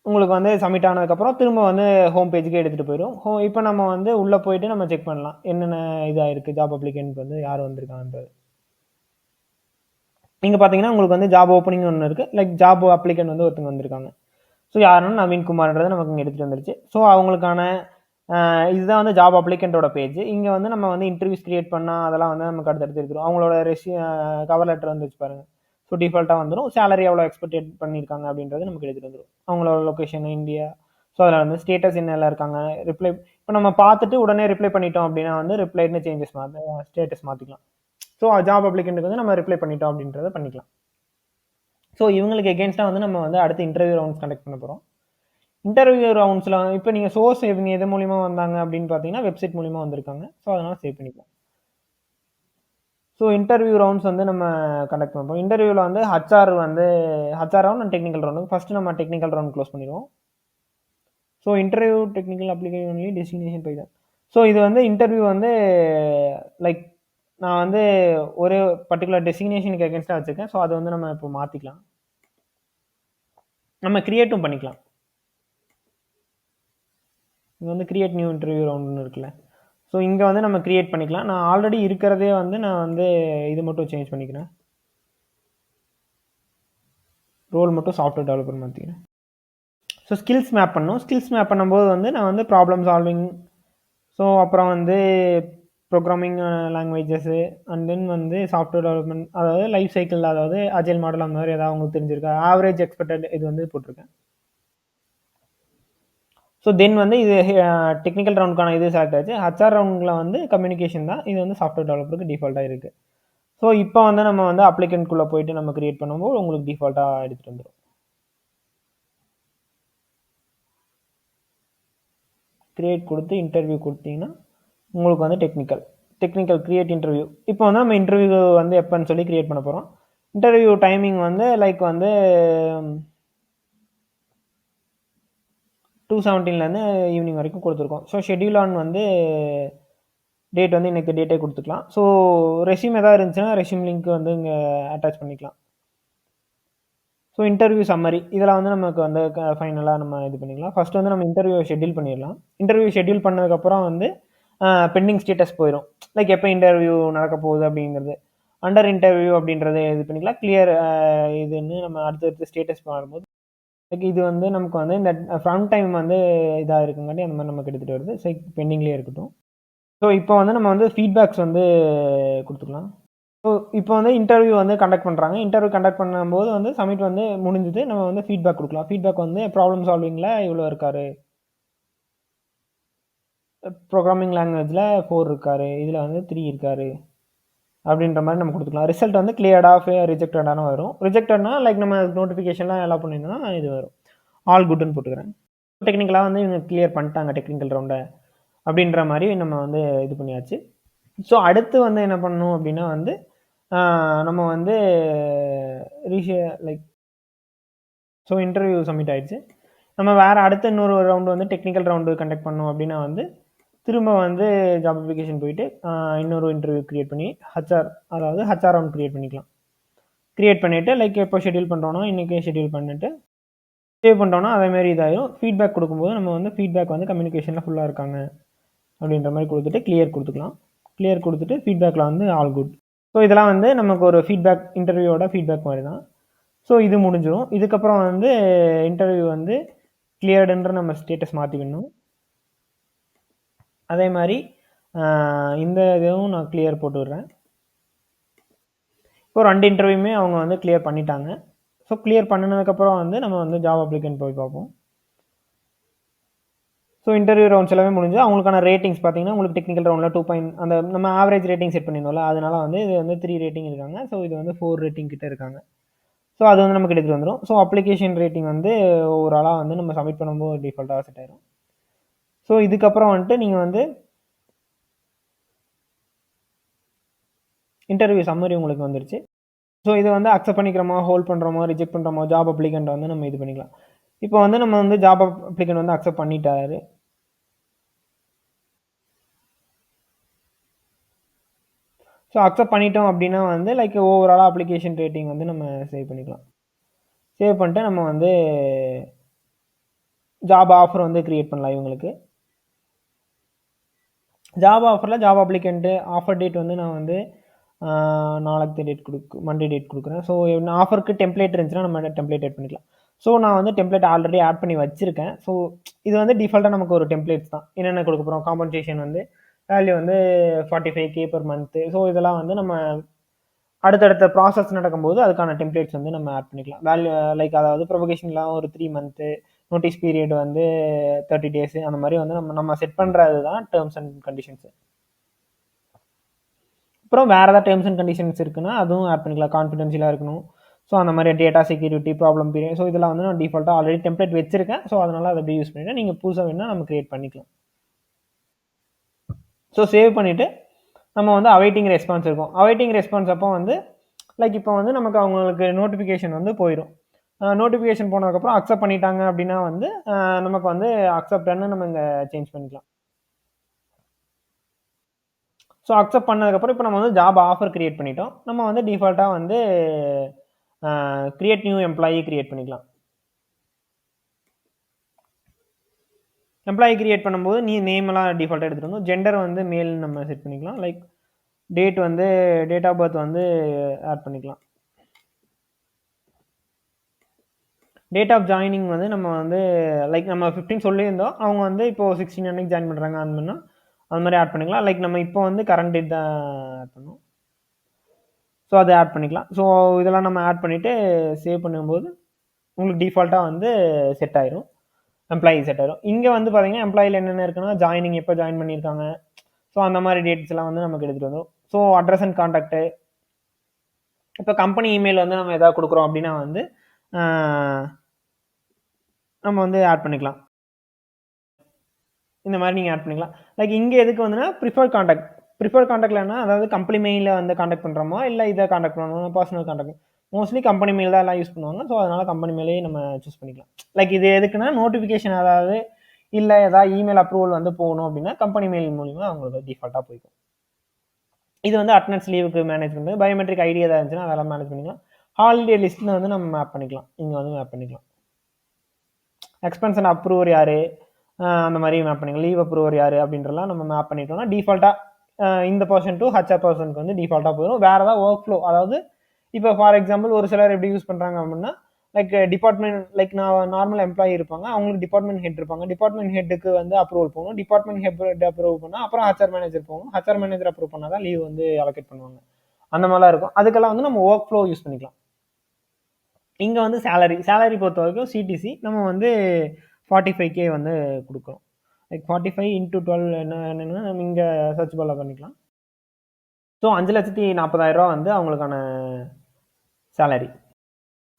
உங்களுக்கு வந்து சப்மிட் ஆனதுக்கப்புறம் திரும்ப வந்து ஹோம் பேஜுக்கு எடுத்துகிட்டு போயிடும். இப்போ நம்ம வந்து உள்ளே போயிட்டு நம்ம செக் பண்ணலாம் என்னென்ன இதாக இருக்குது, ஜாப் அப்ளிகேண்ட் வந்து யார் வந்திருக்காங்கன்றது. நீங்கள் பார்த்தீங்கன்னா உங்களுக்கு வந்து ஜாப் ஓப்பனிங் ஒன்று இருக்குது. லைக் ஜாப் அப்ளிகேண்ட் வந்து ஒருத்தங்க வந்திருக்காங்க. ஸோ யாருன்னா நவீன்குமார்ன்றது நமக்கு இங்கே எடுத்துகிட்டு வந்துருச்சு. ஸோ அவங்களுக்கான இதுதான் வந்து ஜாப் அப்ளிகேண்ட்டோட பேஜ். இங்கே வந்து நம்ம வந்து இன்டர்வியூஸ் கிரியேட் பண்ணால் அதெல்லாம் வந்து நமக்கு அடுத்தடுத்து இருக்கிறோம். அவங்களோட கவர் லெட்டர் வந்துச்சு பாருங்கள். ஸோ டிஃபால்ட்டாக வந்துடும். சேலரி எவ்வளோ எக்ஸ்பெக்டேட் பண்ணியிருக்காங்க அப்படின்றது நமக்கு எடுத்துகிட்டு வந்துடும். அவங்களோட லொக்கேஷன் இந்தியா. ஸோ அதில் வந்து ஸ்டேட்டஸ் என்னெல்லாம் இருக்காங்க, ரிப்ளை இப்போ நம்ம பார்த்துட்டு உடனே ரிப்ளை பண்ணிட்டோம் அப்படின்னா வந்து ரிப்ளைன்னு சேஞ்சஸ் ஸ்டேட்டஸ் மாற்றிக்கலாம். ஸோ ஜாப் அப்ளிகேண்ட்டுக்கு வந்து நம்ம ரிப்ளை பண்ணிட்டோம் அப்படின்றத பண்ணிக்கலாம். ஸோ இவங்களுக்கு எகென்ஸ்டாக வந்து நம்ம வந்து அடுத்து இன்டர்வியூ ரவுண்ட்ஸ் கண்டக்ட் பண்ண போகிறோம். இன்டர்வியூ ரவுண்ட்ஸில் இப்போ நீங்கள் சோர்ஸ் இவங்க எது மூலிமா வந்தாங்க அப்படின்னு பார்த்தீங்கன்னா வெப்சைட் மூலிமா வந்திருக்காங்க. ஸோ அதனால் சேவ் பண்ணிக்கலாம். ஸோ இன்டர்வியூ ரவுண்ட்ஸ் வந்து நம்ம கண்டக்ட் பண்ணுறோம். இன்டர்வியூவில் வந்து HR round and technical round. First நம்ம டெக்னிக்கல் ரவுண்ட் க்ளோஸ் பண்ணிடுவோம். So interview technical application only destination போய் தான். ஸோ இது வந்து இன்டர்வியூ வந்து லைக் நான் வந்து ஒரு பர்டிகுலர் டெஸ்டினேஷனுக்கு எகென்ஸ்டாக வச்சுருக்கேன். ஸோ அதை வந்து நம்ம இப்போ மாற்றிக்கலாம். நம்ம கிரியேட்டும் பண்ணிக்கலாம். இது வந்து கிரியேட் நியூ இன்டர்வியூ ரவுண்டுன்னு இருக்குல்ல. ஸோ இங்கே வந்து நம்ம கிரியேட் பண்ணிக்கலாம். நான் ஆல்ரெடி இருக்கிறதே வந்து நான் வந்து இது மட்டும் சேஞ்ச் பண்ணிக்கிறேன். ரோல் மட்டும் சாஃப்ட்வேர் டெவலப்பர் மாற்றிக்கிறேன். ஸோ ஸ்கில்ஸ் மேப் பண்ணணும். ஸ்கில்ஸ் மேப் பண்ணும்போது வந்து நான் வந்து ப்ராப்ளம் சால்விங், ஸோ அப்புறம் வந்து ப்ரோக்ராமிங் லாங்குவேஜஸ்ஸு அண்ட் தென் வந்து சாஃப்ட்வேர் டெவலப்மெண்ட், அதாவது லைஃப் சைக்கிள், அதாவது அஜைல் மாடல் அந்த மாதிரி ஏதாவது உங்களுக்கு தெரிஞ்சிருக்கா, ஆவரேஜ் எக்ஸ்பெக்டட் இது வந்து போட்டிருக்கேன். ஸோ தென் வந்து இது டெக்னிக்கல் ரவுண்டுக்கான இது செலக்ட் ஆச்சு. ஹச்ஆர் ரவுண்டில் வந்து கம்யூனிகேஷன் தான். இது வந்து சாஃப்ட்வேர் டெவலப்பருக்கு டிஃபால்ட்டாக இருக்குது. ஸோ இப்போ வந்து நம்ம வந்து அப்ளிகண்ட்குள்ளே போயிட்டு நம்ம கிரியேட் பண்ணும்போது உங்களுக்கு டிஃபால்ட்டாக எடுத்துகிட்டு வந்துடும். கிரியேட் கொடுத்து இன்டர்வியூ கொடுத்தீங்கன்னா உங்களுக்கு வந்து டெக்னிக்கல் கிரியேட் இன்டர்வியூ. இப்போ வந்து நம்ம இன்டர்வியூ வந்து எப்போன்னு சொல்லி கிரியேட் பண்ண போகிறோம். இன்டர்வியூ டைமிங் வந்து லைக் வந்து 2:17லேருந்து ஈவினிங் வரைக்கும் கொடுத்துருக்கோம். ஸோ ஷெட்யூல் ஆன் வந்து டேட் வந்து இன்னைக்கு டேட்டே கொடுத்துக்கலாம். ஸோ ரெஸ்யூம் எதாவது இருந்துச்சுன்னா ரெஸ்யூம் லிங்க் வந்து இங்கே அட்டாச் பண்ணிக்கலாம். ஸோ இன்டர்வியூ சம்மரி இதெல்லாம் வந்து நமக்கு வந்து ஃபைனலாக நம்ம இது பண்ணிக்கலாம். ஃபர்ஸ்ட் வந்து நம்ம இன்டர்வியூ ஷெட்யூல் பண்ணிடலாம். இன்டர்வியூ ஷெட்யூல் பண்ணதுக்கப்புறம் வந்து பெண்டிங் ஸ்டேட்டஸ் போயிடும். லைக் எப்போ இன்டர்வியூ நடக்க போகுது அப்படிங்கிறது. அண்டர் இன்டர்வியூ அப்படின்றத இது பண்ணிக்கலாம். கிளியர் இதுன்னு நம்ம அடுத்தடுத்து ஸ்டேட்டஸ் மாறும்போது லைக் இது வந்து நமக்கு வந்து இந்த ஃப்ரண்ட் டைம் வந்து இதாக இருக்குங்காட்டி அந்த மாதிரி நமக்கு எடுத்துகிட்டு வருது. ஸோ பெண்டிங்லேயே இருக்கட்டும். ஸோ இப்போ வந்து நம்ம வந்து ஃபீட்பேக்ஸ் வந்து கொடுத்துக்கலாம். ஸோ இப்போ வந்து இன்டர்வியூ வந்து கண்டக்ட் பண்ணுறாங்க. இன்டர்வியூ கண்டக்ட் பண்ணும்போது வந்து சப்மிட் வந்து முடிஞ்சது. நம்ம வந்து ஃபீட்பேக் கொடுக்கலாம். ஃபீட்பேக் வந்து ப்ராப்ளம் சால்விங்கில் இவ்வளோ இருக்காரு, ப்ரோக்ராமிங் லாங்குவேஜில் 4 இருக்காரு, இதில் வந்து 3 இருக்காரு அப்படின்ற மாதிரி நம்ம கொடுத்துக்கலாம். ரிசல்ட் வந்து கிளியர்டாக ரிஜெக்டடான வரும். ரிஜெக்டட்னா லைக் நம்ம நோட்டிஃபிகேஷன்லாம் எல்லாம் பண்ணியிருந்தோம்னா இது வரும். ஆல் குட்னு போட்டுக்கிறேன். டெக்னிக்கலாக வந்து இவங்க கிளியர் பண்ணிட்டாங்க டெக்னிக்கல் ரவுண்டை அப்படின்ற மாதிரி நம்ம வந்து இது பண்ணியாச்சு. ஸோ அடுத்து வந்து என்ன பண்ணணும் அப்படின்னா வந்து நம்ம வந்து லைக் ஸோ இன்டர்வியூ சப்மிட் ஆயிடுச்சு. நம்ம வேறு அடுத்த இன்னொரு ரவுண்டு வந்து டெக்னிக்கல் ரவுண்டு கண்டக்ட் பண்ணோம் அப்படின்னா வந்து திரும்ப வந்து ஜாப் அப்ளிகேஷன் போயிட்டு இன்னொரு இன்டர்வியூ க்ரியேட் பண்ணி ஹச்ஆர் ரவுண்ட் க்ரியேட் பண்ணிக்கலாம். க்ரியேட் பண்ணிவிட்டு லைக் எப்போ ஷெட்யூல் பண்ணுறோன்னா இன்றைக்கே ஷெட்யூல் பண்ணிவிட்டு சேவ் பண்ணுறோன்னா அதேமாரி இதாகிடும். ஃபீட்பேக் கொடுக்கும்போது நம்ம வந்து ஃபீட்பேக் வந்து கம்யூனிகேஷனில் ஃபுல்லாக இருக்காங்க அப்படின்ற மாதிரி கொடுத்துட்டு கிளியர் கொடுத்துக்கலாம். கிளியர் கொடுத்துட்டு ஃபீட்பேக்கில் வந்து ஆல் குட். ஸோ இதெல்லாம் வந்து நமக்கு ஒரு ஃபீட்பேக் இன்டர்வியூவோட ஃபீட்பேக் மாதிரி தான். ஸோ இது முடிஞ்சிடும். இதுக்கப்புறம் வந்து இன்டர்வியூ வந்து கிளியர்டுன்ற நம்ம ஸ்டேட்டஸ் மாற்றிக்கணும். அதே மாதிரி இந்த இதுவும் நான் கிளியர் போட்டு விடுறேன். இப்போ 2 இன்டர்வியூமே அவங்க வந்து கிளியர் பண்ணிட்டாங்க. ஸோ கிளியர் பண்ணினதுக்கப்புறம் வந்து நம்ம வந்து ஜாப் அப்ளிகேஷன் போய் பார்ப்போம். ஸோ இன்டர்வியூ ரவுண்ட்ஸ் எல்லாமே முடிஞ்சு அவங்களுக்கான ரேட்டிங்ஸ் பார்த்தீங்கன்னா உங்களுக்கு டெக்னிக்கல் ரவுண்டில் 2 அந்த நம்ம ஆவரேஜ் ரேட்டிங் செட் பண்ணியிருந்தோம்ல அதனால வந்து இது வந்து 3 ரேட்டிங் இருக்காங்க. ஸோ இது வந்து 4 ரேட்டிங் கிட்ட இருக்காங்க. ஸோ அது வந்து நமக்கு எடுத்துகிட்டு வந்துடும். ஸோ அப்ளிகேஷன் ரேட்டிங் வந்து ஓவராலாக வந்து நம்ம சப்மிட் பண்ணும்போது டிஃபால்ட்டாக செட் ஆயிடும். ஸோ இதுக்கப்புறம் வந்துட்டு நீங்கள் வந்து இன்டர்வியூ சம்மரி உங்களுக்கு வந்துருச்சு. ஸோ இதை வந்து அக்செப்ட் பண்ணிக்கிறோமா, ஹோல்ட் பண்ணுறோமா, ரிஜெக்ட் பண்ணுறோமா, ஜாப் அப்ளிகண்ட் வந்து நம்ம இது பண்ணிக்கலாம். இப்போ வந்து நம்ம வந்து ஜாப் அப்ளிகண்ட் வந்து அக்செப்ட் பண்ணிட்டாரு. ஸோ அக்செப்ட் பண்ணிட்டோம் அப்படின்னா வந்து லைக் ஓவராலாக அப்ளிகேஷன் ரேட்டிங் வந்து நம்ம சேவ் பண்ணிக்கலாம். சேவ் பண்ணிட்டு நம்ம வந்து ஜாப் ஆஃபர் வந்து க்ரியேட் பண்ணலாம். இவங்களுக்கு ஜாப் ஆஃபரில் ஜாப் அப்ளிகண்ட்டு ஆஃபர் டேட் வந்து நான் வந்து நாளைக்கு டேட் மண்டே டேட் கொடுக்குறேன். ஸோ ஆஃபருக்கு டெம்ப்ளேட் இருந்துச்சுன்னா நம்ம டெம்ப்ளேட் ஆட் பண்ணிக்கலாம். ஸோ நான் வந்து டெம்ப்ளேட் ஆல்ரெடி ஆட் பண்ணி வச்சுருக்கேன். ஸோ இது வந்து டிஃபால்ட்டாக நமக்கு ஒரு டெம்ப்ளேட்ஸ் தான். என்னென்ன கொடுக்க போகிறோம், காம்பன்சேஷன் வந்து வேல்யூ வந்து 45K per month. ஸோ இதெல்லாம் வந்து நம்ம அடுத்தடுத்த ப்ராசஸ் நடக்கும்போது அதுக்கான டெம்ப்ளேட்ஸ் வந்து நம்ம ஆட் பண்ணிக்கலாம். வேல்யூ லைக் அதாவது ப்ரொபகேஷன்லாம் ஒரு 3 month, நோட்டீஸ் பீரியட் வந்து 30 days அந்த மாதிரி வந்து நம்ம செட் பண்ணுறது தான் டேர்ம்ஸ் அண்ட் கண்டிஷன்ஸு. அப்புறம் வேறு ஏதாவது டேர்ம்ஸ் அண்ட் கண்டிஷன்ஸ் இருக்குன்னா அதுவும் ஆட் பண்ணிக்கலாம். கான்ஃபிடென்ஷியலாக இருக்கணும். ஸோ அந்த மாதிரி data security, problem period, so இதெல்லாம் வந்து நான் டிஃபால்ட்டாக ஆல்ரெடி டெம்ப்ளேட் வச்சிருக்கேன். ஸோ அதனால் அதை அப்படியே யூஸ் பண்ணிவிட்டு நீங்கள் புதுசாக வேணுன்னா நம்ம க்ரியேட் பண்ணிக்கலாம். ஸோ சேவ் பண்ணிவிட்டு நம்ம வந்து அவைட்டிங் ரெஸ்பான்ஸ் இருக்கும். அவைட்டிங் ரெஸ்பான்ஸ் அப்போ வந்து லைக் இப்போ வந்து நமக்கு அவங்களுக்கு நோட்டிஃபிகேஷன் வந்து போயிடும். நோட்டிஃபிகேஷன் போனதுக்கப்புறம் அக்செப்ட் பண்ணிட்டாங்க அப்படின்னா வந்து நமக்கு வந்து அக்செப்டன்னு நம்ம இங்கே சேஞ்ச் பண்ணிக்கலாம். ஸோ அக்செப்ட் பண்ணதுக்கப்புறம் இப்போ நம்ம வந்து ஜாப் ஆஃபர் க்ரியேட் பண்ணிட்டோம். நம்ம வந்து டிஃபால்ட்டாக வந்து க்ரியேட் நியூ எம்ப்ளாயி க்ரியேட் பண்ணிக்கலாம். எம்ப்ளாயி க்ரியேட் பண்ணும்போது நேமெல்லாம் டிஃபால்ட்டாக எடுத்துகிட்டு வந்து ஜெண்டர் வந்து மேல் நம்ம செட் பண்ணிக்கலாம். லைக் டேட் வந்து டேட் ஆஃப் பர்த் வந்து ஆட் பண்ணிக்கலாம். டேட் ஆஃப் ஜாயினிங் வந்து நம்ம வந்து லைக் நம்ம 15 சொல்லியிருந்தோம். அவங்க வந்து இப்போது 16 அன்னைக்கு ஜாயின் பண்ணுறாங்க அந்த மாதிரினா அது மாதிரி ஆட் பண்ணிக்கலாம். லைக் நம்ம இப்போ வந்து கரண்ட் டேட் தான் ஆட் பண்ணோம். ஸோ அதை ஆட் பண்ணிக்கலாம். ஸோ இதெல்லாம் நம்ம ஆட் பண்ணிவிட்டு சேவ் பண்ணும்போது உங்களுக்கு டிஃபால்ட்டாக வந்து செட் ஆயிரும். எம்ப்ளாயி செட் ஆயிரும். இங்கே வந்து பார்த்தீங்கன்னா எம்ப்ளாயில் என்னென்ன இருக்குன்னா ஜாயினிங் எப்போ ஜாயின் பண்ணியிருக்காங்க, ஸோ அந்த மாதிரி டேட்ஸ் எல்லாம் வந்து நமக்கு எடுத்துகிட்டு வந்துடும். ஸோ அட்ரஸ் அண்ட் கான்டாக்ட்டு, இப்போ கம்பெனி இமெயில் வந்து நம்ம எதாவது கொடுக்குறோம் அப்படின்னா வந்து நம்ம வந்து ஆட் பண்ணிக்கலாம். இந்த மாதிரி நீங்கள் ஆட் பண்ணிக்கலாம். லைக் இங்கே எதுக்கு வந்துன்னா ப்ரிஃபர்ட் காண்டாக்ட்லன்னா அதாவது கம்பெனி மெயிலில் வந்து காண்டாக்ட் பண்ணுறோமோ இல்லை இதை காண்டாக்ட் பண்ணணும் personal contact mostly company mail தான் எல்லாம் யூஸ் பண்ணுவாங்க. ஸோ அதனால் கம்பெனி மெயிலே நம்ம சூஸ் பண்ணிக்கலாம். லைக் இது எதுக்குன்னா நோட்டிஃபிகேஷன் அதாவது இல்லை ஏதாவது இமெயில் அப்ரூவல் வந்து போகணும் அப்படின்னா கம்பெனி மெயில் மூலிமா அவங்களுக்கு டிஃபால்ட்டாக போய்க்கும். இது வந்து அட்டனன்ஸ் லீவுக்கு மேனேஜ் பண்ணுறது, பயோமெட்ரிக் ஐடி ஏதாவது இருந்துச்சுன்னா அதெல்லாம் மேனேஜ் பண்ணிக்கலாம். ஹாலிடே லிஸ்ட்டில் வந்து நம்ம மேப் பண்ணிக்கலாம். இங்கே வந்து மேப் பண்ணிக்கலாம். எக்ஸ்பென்ஷன் அப்ரூவர் யார் அந்த மாதிரி மேப் பண்ணிக்கலாம். லீவ் அப்ரூவர் யார் அப்படின்றலாம் நம்ம மேப் பண்ணிட்டோம்னா டிஃபால்ட்டாக இந்த பர்சன் டு ஹச்ஆர் பர்சனுக்கு வந்து டிஃபால்ட்டாக போயிடும். வேறு ஏதாவது ஒர்க் ஃப்ளோ அதாவது இப்போ ஃபார் எக்ஸாம்பிள் ஒரு சிலர் எப்படி யூஸ் பண்ணுறாங்க அப்படின்னா லைக் டிபார்ட்மெண்ட் லைக் நான் நார்மல் எம்ப்ளாயி இருப்பாங்க, அவங்களுக்கு டிபார்ட்மெண்ட் ஹெட் இருப்பாங்க. டிபார்ட்மெண்ட் ஹெட்டுக்கு வந்து அப்ரூவல் போகணும். டிபார்ட்மெண்ட் ஹெட் அப்ரூவ் பண்ணால் அப்புறம் ஹச்ஆர் மேனேஜர் போகணும். ஹச்ஆர் மேனேஜர் அப்ரூவ் பண்ணால் தான் லீவ் வந்து அலோகேட் பண்ணுவாங்க. அந்த மாதிரிலாம் இருக்கும். அதுக்கெல்லாம் வந்து நம்ம ஒர்க் ஃப்ளோ யூஸ் பண்ணிக்கலாம். இங்கே வந்து சேலரி பொறுத்த வரைக்கும் சிடிசி நம்ம வந்து 45K வந்து கொடுக்குறோம். லைக் 45 × 12 என்னன்னா நம்ம இங்கே சர்ச் பாரில் பண்ணிக்கலாம். ஸோ 5,40,000 வந்து அவங்களுக்கான சேலரி.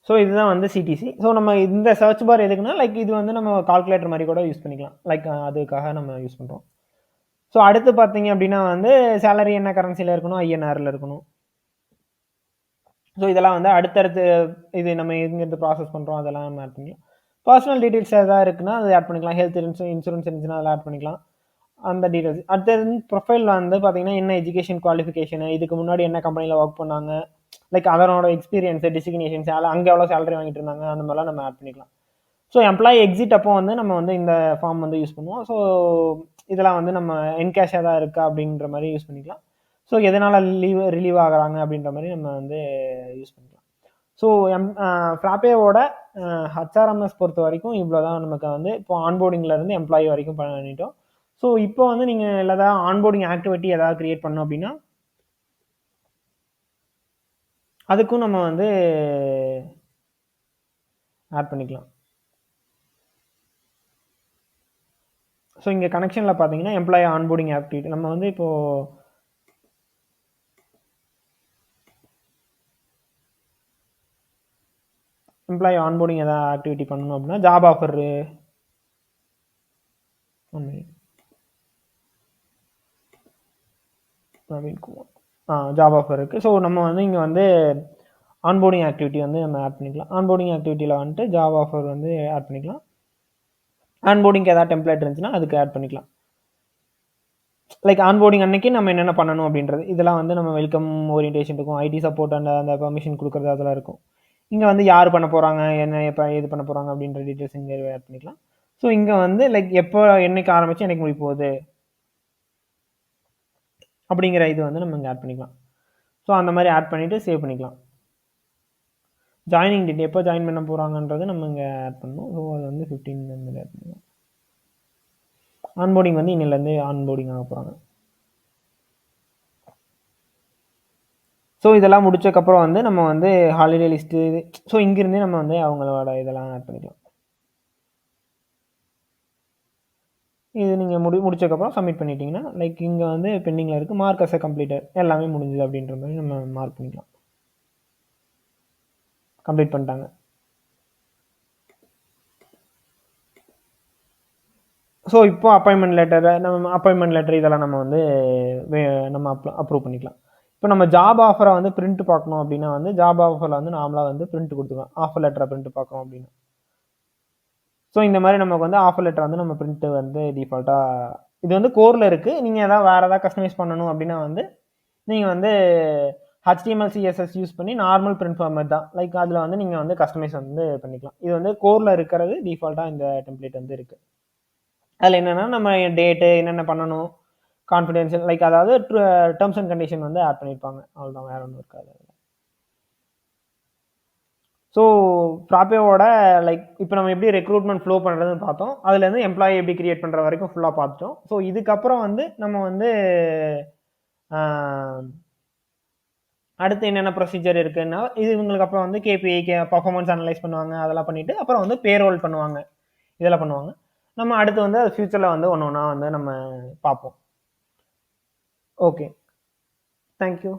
ஸோ இதுதான் வந்து சிடிசி. ஸோ நம்ம இந்த சர்ச் பார் எதுக்குன்னா லைக் இது வந்து நம்ம கால்குலேட்டர் மாதிரி கூட யூஸ் பண்ணிக்கலாம். லைக் அதுக்காக நம்ம யூஸ் பண்ணுறோம். ஸோ அடுத்து பார்த்தீங்க அப்படின்னா வந்து சேலரி என்ன கரன்சியில் இருக்கணும், ஐஎன்ஆரில் இருக்கணும். ஸோ இதெல்லாம் வந்து அடுத்தடுத்து இது நம்ம எங்கேருந்து ப்ராசஸ் பண்ணுறோம் அதெல்லாம் நம்ம ஆட் பண்ணிக்கலாம். பர்சனல் டீட்டெயில்ஸ் எதாவது இருக்குன்னா அதை ஆட் பண்ணிக்கலாம். ஹெல்த் இன்சூரன்ஸ் இருந்துச்சுன்னா அதெல்லாம் ஆட் பண்ணிக்கலாம். அந்த டீட்டெயில்ஸ் அடுத்தது ப்ரொஃபைலில் வந்து பார்த்தீங்கன்னா என்ன எஜுகேஷன் குவாலிஃபிகேஷனு, இதுக்கு முன்னாடி என்ன கம்பெனியில் ஒர்க் பண்ணாங்க, லைக் அதனோட எக்ஸ்பீரியன்ஸு, டிசிக்னேஷன்ஸ் அங்கே எவ்வளோ சேலரி வாங்கிட்டு இருந்தாங்க அந்த மாதிரிலாம் நம்ம ஆட் பண்ணிக்கலாம். ஸோ எம்ப்ளாயி எக்ஸிட் அப்போ வந்து நம்ம வந்து இந்த ஃபார்ம் வந்து யூஸ் பண்ணுவோம். ஸோ இதெல்லாம் வந்து நம்ம என்கேஷ் ஏதாவது இருக்கா அப்படின்ற மாதிரி யூஸ் பண்ணிக்கலாம். ஸோ எதனால் ரிலீவ் ஆகிறாங்க அப்படின்ற மாதிரி நம்ம வந்து யூஸ் பண்ணிக்கலாம். ஸோ ஃப்ராப்பேவோட ஹச்ஆர்எம்எஸ் பொறுத்த வரைக்கும் இவ்வளோ தான் நமக்கு வந்து இப்போ ஆன்போர்டிங்லேருந்து எம்ப்ளாயி வரைக்கும் பண்ணிட்டோம். ஸோ இப்போ வந்து நீங்கள் ஏதாவது ஆன்போர்டிங் ஆக்டிவிட்டி ஏதாவது க்ரியேட் பண்ணோம் அப்படின்னா அதுக்கும் நம்ம வந்து ஆட் பண்ணிக்கலாம். ஸோ இங்கே கனெக்ஷனில் பார்த்தீங்கன்னா எம்ப்ளாயி ஆன்போர்டிங் ஆக்டிவிட்டி நம்ம வந்து இப்போது எம்ப்ளாயி ஆன்போர்டிங் ஏதாவது ஆக்டிவிட்டி பண்ணணும் அப்படின்னா ஜாப் ஆஃபர் ஜாப் ஆஃபர் இருக்குது. ஸோ நம்ம வந்து இங்கே வந்து ஆன்போர்டிங் ஆக்டிவிட்டி வந்து நம்ம ஆட் பண்ணிக்கலாம். ஆன்போர்டிங் ஆக்டிவிட்டியில் வந்துட்டு ஜாப் ஆஃபர் வந்து ஆட் பண்ணிக்கலாம். ஆன்போர்டிங்க்கு ஏதாவது டெம்ப்ளேட் இருந்துச்சுன்னா அதுக்கு ஆட் பண்ணிக்கலாம். லைக் ஆன்போர்டிங் அன்னைக்கு நம்ம என்னென்ன பண்ணணும் அப்படின்றது இதெல்லாம் வந்து நம்ம வெல்கம் ஓரியன்டேஷன் இருக்கும், ஐடி சப்போர்ட் அண்ட் அந்த பர்மிஷன் கொடுக்குறது அதெல்லாம் இருக்கும். இங்கே வந்து யார் பண்ண போகிறாங்க, என்ன எப்போ இது பண்ண போகிறாங்க அப்படின்ற டீட்டெயில்ஸ் இங்கே ஆட் பண்ணிக்கலாம். ஸோ இங்கே வந்து லைக் எப்போ என்னைக்கு ஆரம்பித்து என்னைக்கு முடிய போகுது அப்படிங்கிற இது வந்து நம்ம இங்கே ஆட் பண்ணிக்கலாம். ஸோ அந்த மாதிரி ஆட் பண்ணிவிட்டு சேவ் பண்ணிக்கலாம். ஜாயினிங் டேட் எப்போ ஜாயின் பண்ண போகிறாங்கன்றது நம்ம இங்கே ஆட் பண்ணணும். ஸோ அது வந்து 15 மாதிரி ஆட் பண்ணலாம். ஆன்போர்டிங் வந்து இன்னிலேருந்து ஆன்போர்டிங் ஆக போகிறாங்க. ஸோ இதெல்லாம் முடிச்சக்கப்புறம் வந்து நம்ம வந்து ஹாலிடே லிஸ்ட்டு ஸோ இங்கேருந்தே நம்ம வந்து அவங்களோட இதெல்லாம் ஆட் பண்ணிக்கலாம். இது நீங்கள் முடிச்சக்கப்புறம் சப்மிட் பண்ணிட்டீங்கன்னா லைக் இங்கே வந்து பெண்டிங்கில் இருக்குது, மார்க் அஸ் எ கம்ப்ளீட்டட் எல்லாமே முடிஞ்சுது அப்படின்ற மாதிரி நம்ம மார்க் பண்ணிக்கலாம். கம்ப்ளீட் பண்ணிட்டாங்க. ஸோ இப்போ அப்பாயின்மெண்ட் லெட்டர் இதெல்லாம் நம்ம வந்து நம்ம அப்ரூவ் பண்ணிக்கலாம். இப்போ நம்ம ஜாப் ஆஃபரை வந்து பிரிண்ட் பார்க்கணும் அப்படின்னா வந்து ஜாப் ஆஃபரில் வந்து நார்மலாக வந்து பிரிண்ட் கொடுத்துக்கலாம். ஆஃபர் லெட்டரை பிரிண்ட் பார்க்கணும் அப்படின்னா ஸோ இந்த மாதிரி நமக்கு வந்து ஆஃபர் லெட்டர் வந்து நம்ம பிரிண்ட்டு வந்து டிஃபால்ட்டாக இது வந்து கோரில் இருக்குது. நீங்கள் வேறு ஏதாவது கஸ்டமைஸ் பண்ணணும் அப்படின்னா வந்து நீங்கள் வந்து HTML CSS யூஸ் பண்ணி நார்மல் பிரிண்ட் ஃபார்மேட் தான் லைக் அதில் வந்து நீங்கள் வந்து கஸ்டமைஸ் வந்து பண்ணிக்கலாம். இது வந்து கோரில் இருக்கிறது டிஃபால்ட்டாக இந்த டெம்ப்ளேட் வந்து இருக்குது. அதில் என்னென்னா நம்ம டேட்டு என்னென்ன பண்ணணும், கான்ஃபிடென்ஷியல் லைக் அதாவது டேர்ம்ஸ் அண்ட் கண்டிஷன் வந்து ஆட் பண்ணியிருப்பாங்க. அவ்வளோதான், வேறு ஒன்றும் இருக்காது. ஸோ ஃப்ராப்பேவோட லைக் இப்போ நம்ம எப்படி ரெக்ரூட்மெண்ட் ஃப்ளோ பண்ணுறதுன்னு பார்த்தோம். அதுலேருந்து எம்ப்ளாயி எப்படி கிரியேட் பண்ணுற வரைக்கும் ஃபுல்லாக பார்த்துட்டோம். ஸோ இதுக்கப்புறம் வந்து நம்ம வந்து அடுத்து என்னென்ன ப்ரொசீஜர் இருக்குன்னா இது இவங்களுக்கு அப்புறம் வந்து KPI பர்ஃபார்மன்ஸ் அனலைஸ் பண்ணுவாங்க. அதெல்லாம் பண்ணிவிட்டு அப்புறம் வந்து பேரோல் பண்ணுவாங்க. இதெல்லாம் பண்ணுவாங்க. நம்ம அடுத்து வந்து அது ஃப்யூச்சரில் வந்து ஒன்று ஒன்றா வந்து நம்ம பார்ப்போம். Okay, thank you.